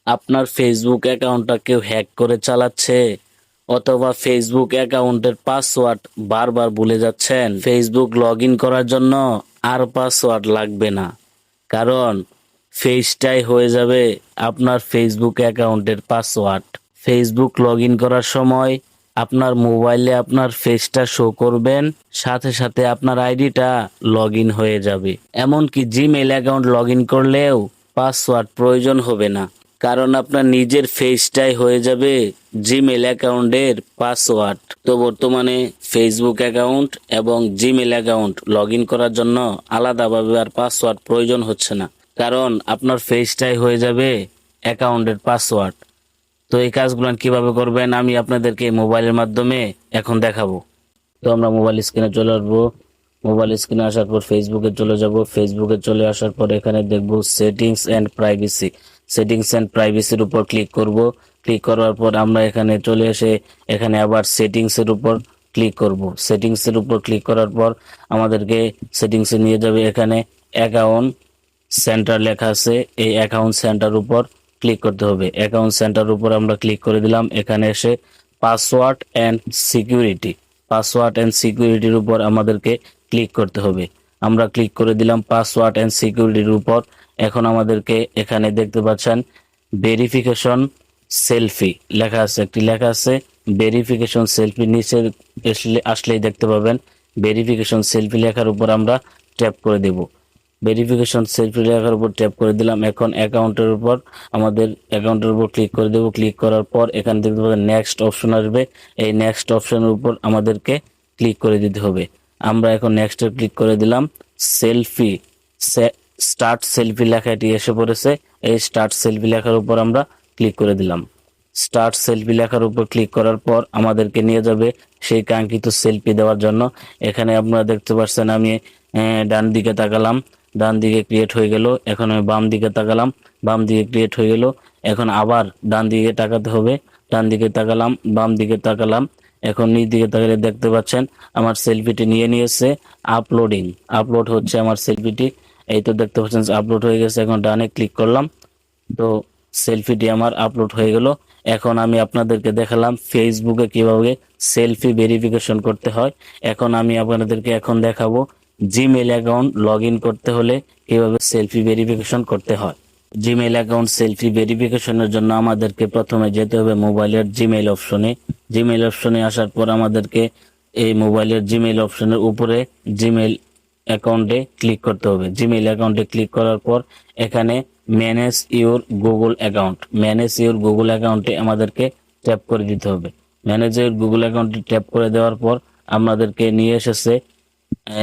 আপনার ফেসবুক অ্যাকাউন্টটা কেউ হ্যাক করে চালাচ্ছে, অথবা ফেসবুক অ্যাকাউন্টের পাসওয়ার্ড বারবার ভুলে যাচ্ছেন। ফেসবুক লগ ইন করার জন্য আর পাসওয়ার্ড লাগবে না, কারণ ফেসটাই হয়ে যাবে আপনার ফেসবুক অ্যাকাউন্টের পাসওয়ার্ড। ফেসবুক লগ ইন করার সময় আপনার মোবাইলে আপনার ফেসটা শো করবেন, সাথে সাথে আপনার আইডিটা লগ ইন হয়ে যাবে। এমনকি জিমেইল অ্যাকাউন্ট লগ ইন করলেও পাসওয়ার্ড প্রয়োজন হবে না, কারণ আপনার নিজের ফেসটাই হয়ে যাবে জিমেইল অ্যাকাউন্টের পাসওয়ার্ড। তো বর্তমানে ফেসবুক অ্যাকাউন্ট এবং জিমেইল অ্যাকাউন্ট লগ ইন করার জন্য আলাদাভাবে আর পাসওয়ার্ড প্রয়োজন হচ্ছে না, কারণ আপনার ফেসটাই হয়ে যাবে অ্যাকাউন্টের পাসওয়ার্ড। তো এই কাজগুলো কিভাবে করবেন আমি আপনাদেরকে মোবাইলের মাধ্যমে এখন দেখাবো। তো আমরা মোবাইল স্ক্রিনে চলে আসবো। মোবাইল স্ক্রিনে আসার পর ফেসবুকে চলে যাব। ফেসবুকে চলে আসার পর এখানে দেখব settings and privacy. Settings and প্রাইভেসির উপর ক্লিক করব। ক্লিক করার পর আমরা এখানে চলে এসে এখানে আবার সেটিংসের উপর ক্লিক করব। সেটিংসের উপর ক্লিক করার পর আমাদেরকে সেটিংসে নিয়ে যাবে। এখানে অ্যাকাউন্ট সেন্টার লেখা আছে, এই অ্যাকাউন্ট সেন্টার উপর ক্লিক করতে হবে। অ্যাকাউন্ট সেন্টার উপর আমরা ক্লিক করে দিলাম। এখানে এসে password and security, password and সিকিউরিটির উপর আমাদেরকে ক্লিক করতে হবে। আমরা ক্লিক করে দিলাম পাসওয়ার্ড অ্যান্ড সিকিউরিটির উপর। এখন আমাদেরকে এখানে দেখতে পাচ্ছেন ভেরিফিকেশন সেলফি লেখা আছে, একটি লেখা আছে ভেরিফিকেশন সেলফি, নিচে আসলেই দেখতে পাবেন ভেরিফিকেশন সেলফি লেখার উপর আমরা ট্যাপ করে দেব। ভেরিফিকেশন সেলফি লেখার উপর ট্যাপ করে দিলাম। এখন অ্যাকাউন্টের উপর আমাদের অ্যাকাউন্টের উপর ক্লিক করে দেব। ক্লিক করার পর এখানে দেখতে পাবেন নেক্সট অপশন আসবে, এই নেক্সট অপশনের উপর আমাদেরকে ক্লিক করে দিতে হবে। আমরা এখন নেক্সটে ক্লিক করে দিলাম। সেলফি স্টার্ট সেলফি লেখাটি এসে পড়েছে, এই স্টার্ট সেলফি লেখার উপর আমরা ক্লিক করে দিলাম। স্টার্ট সেলফি লেখার উপর ক্লিক করার পর আমাদেরকে নিয়ে যাবে সেই কাঙ্ক্ষিত সেলফি দেওয়ার জন্য। এখানে আপনারা দেখতে পাচ্ছেন আমি ডান দিকে তাকালাম, ডান দিকে ক্রিয়েট হয়ে গেল। এখন আমি বাম দিকে তাকালাম, বাম দিকে ক্রিয়েট হয়ে গেল। এখন আবার ডান দিকে তাকাতে হবে, ডান দিকে তাকালাম, বাম দিকে তাকালাম। এখন নিচ দিকে তাকালে দেখতে পাচ্ছেন আমার সেলফিটি নিয়ে নিয়েছে। আপলোডিং, আপলোড হচ্ছে আমার সেলফিটি। এই তো দেখতে পাচ্ছেন আপলোড হয়ে গেছে। এখন ডানে ক্লিক করলাম, তো সেলফিটি আমার আপলোড হয়ে গেল। এখন আমি আপনাদেরকে দেখালাম ফেসবুকে কিভাবে সেলফি ভেরিফিকেশন করতে হয়। এখন আমি আপনাদেরকে এখন দেখাবো জিমেইল অ্যাকাউন্ট লগ ইন করতে হলে কিভাবে সেলফি ভেরিফিকেশন করতে হয়। জিমেইল অ্যাকাউন্ট সেলফি ভেরিফিকেশনের জন্য আমাদেরকে প্রথমে যেতে হবে মোবাইলের জিমেইল অপশনে। জিমেইল অপশনে আসার পর আমাদেরকে এই মোবাইলের জিমেইল অপশনের উপরে জিমেইল অ্যাকাউন্টে ক্লিক করতে হবে। জিমেইল অ্যাকাউন্টে ক্লিক করার পর এখানে manage your Google account, manage your Google অ্যাকাউন্টে আমাদেরকে ট্যাপ করে দিতে হবে। ম্যানেজ ইউর গুগল অ্যাকাউন্টে ট্যাপ করে দেওয়ার পর আমাদেরকে নিয়ে এসেছে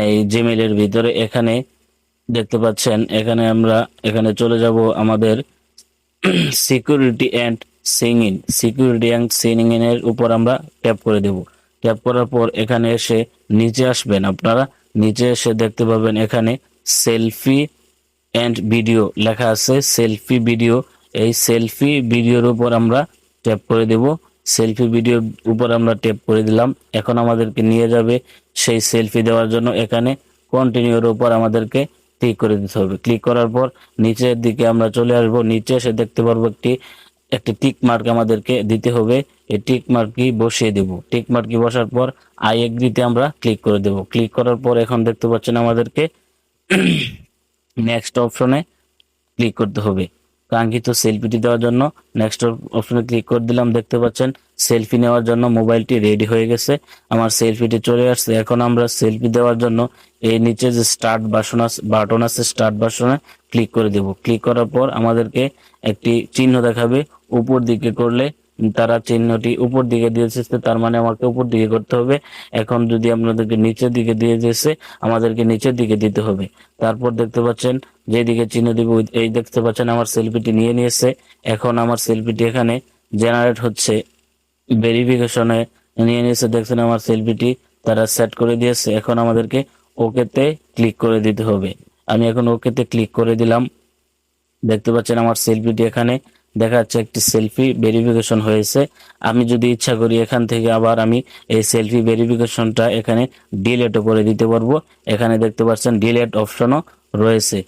এই জিমেইলের ভিতরে। এখানে দেখতে পাচ্ছেন এখানে আমরা এখানে চলে যাব আমাদের security and singing, security and singing এর উপর আমরা ট্যাপ করে দেব। ট্যাপ করার পর এখানে এসে নিচে আসবেন, আপনারা নিচে এসে দেখতে পাবেন এখানে সেলফি অ্যান্ড ভিডিও লেখা আছে, সেলফি ভিডিও। এই সেলফি ভিডিওর উপর আমরা ট্যাপ করে দেব। সেলফি ভিডিওর উপর আমরা ট্যাপ করে দিলাম। এখন আমাদেরকে নিয়ে যাবে সেই সেলফি দেওয়ার জন্য। এখানে কন্টিনিউর উপর আমাদেরকে ক্লিক করে দিতে হবে। ক্লিক করার পর নিচের দিকে আমরা চলে আসব। নিচে এসে দেখতে পারবো একটি টিক মার্ক আমাদেরকে দিতে হবে। এই টিক মার্কটি বসিয়ে দেব। টিক মার্কটি বসার পর আই এগ্রিতে আমরা ক্লিক করে দেব। ক্লিক করার পর এখন দেখতে পাচ্ছেন আমাদেরকে নেক্সট অপশনে ক্লিক করতে হবে কাঙ্ক্ষিত সেলফিটি দেওয়ার জন্য। নেক্সট অপশনে ক্লিক করে দিলাম। দেখতে পাচ্ছেন সেলফি নেওয়ার জন্য মোবাইলটি রেডি হয়ে গেছে, আমার সেলফিটি চলে আসছে। এখন আমরা সেলফি দেওয়ার জন্য এই নিচে যে স্টার্ট বাটন আছে, স্টার্ট বাটনে ক্লিক করে দেব। ক্লিক করার পর আমাদেরকে একটি চিহ্ন দেখাবে, উপর দিকে করলে তারা চিহ্নটি উপর দিকে দিয়েছে, তার মানে আমাকে উপর দিকে করতে হবে। এখন যদি আপনাদেরকে নিচের দিকে দিয়ে দিয়েছে, আমাদেরকে নিচের দিকে দিতে হবে। তারপর দেখতে পাচ্ছেন যেদিকে চিহ্ন দিব এই দেখতে পাচ্ছেন আমার সেলফিটি নিয়ে নিয়েছে। এখন আমার সেলফিটি এখানে জেনারেট হচ্ছে, ভেরিফিকেশনে নিয়ে নিয়েছে। দেখছেন আমার সেলফিটি তারা সেট করে দিয়েছে। এখন আমাদেরকে ওকেতে ক্লিক করে দিতে হবে। আমি এখন ওকেতে ক্লিক করে দিলাম। দেখতে পাচ্ছেন আমার সেলফিটি এখানে দেখা যাচ্ছে একটি সেলফি ভেরিফিকেশন হয়েছে। আমি যদি ইচ্ছা করি এখান থেকে আবার আমি এই সেলফি ভেরিফিকেশনটা এখানে ডিলেটও করে দিতে পারবো। এখানে দেখতে পাচ্ছেন ডিলেট অপশনও রয়েছে।